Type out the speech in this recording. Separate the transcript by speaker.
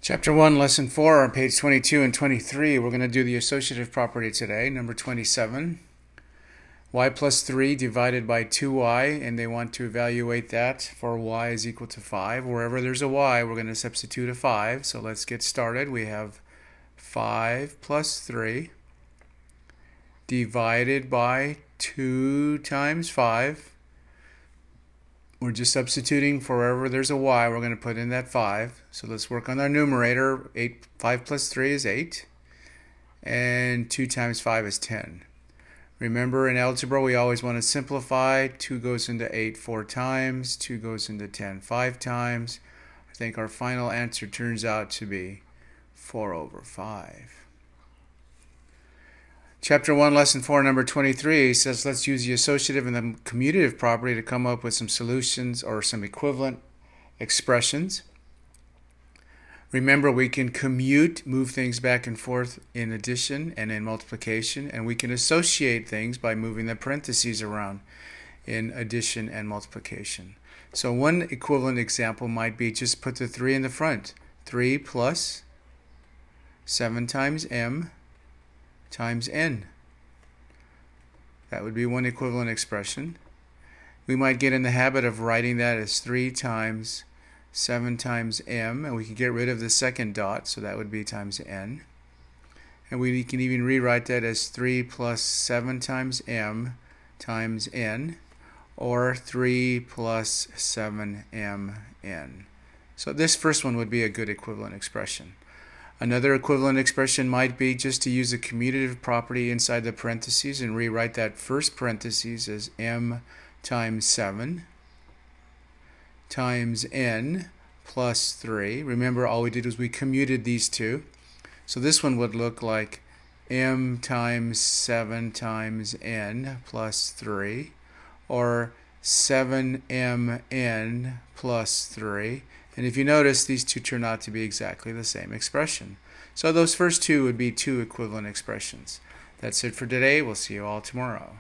Speaker 1: Chapter 1, Lesson 4, on page 22 and 23, we're going to do the associative property today, number 27. Y plus 3 divided by 2y, and they want to evaluate that for y is equal to 5. Wherever there's a y, we're going to substitute a 5. So let's get started. We have 5 plus 3 divided by 2 times 5. We're just substituting for wherever there's a y, we're going to put in that 5. So let's work on our numerator. 5 plus 3 is 8. And 2 times 5 is 10. Remember, in algebra, we always want to simplify. 2 goes into 8 4 times. 2 goes into 10 5 times. I think our final answer turns out to be 4/5. Chapter 1, Lesson 4, number 23 says let's use the associative and the commutative property to come up with some solutions or some equivalent expressions. Remember, we can commute, move things back and forth in addition and in multiplication, and we can associate things by moving the parentheses around in addition and multiplication. So one equivalent example might be just put the 3 in the front. 3 plus 7 times m times n. That would be one equivalent expression. We might get in the habit of writing that as 3 times 7 times m, and we can get rid of the second dot, so that would be times n. And we can even rewrite that as 3 plus 7 times m times n, or 3 plus 7mn. So this first one would be a good equivalent expression. Another equivalent expression might be just to use a commutative property inside the parentheses and rewrite that first parentheses as m times 7 times n plus 3. Remember, all we did was we commuted these two. So this one would look like m times 7 times n plus 3, or 7mn plus 3. And if you notice, these two turn out to be exactly the same expression. So those first two would be two equivalent expressions. That's it for today. We'll see you all tomorrow.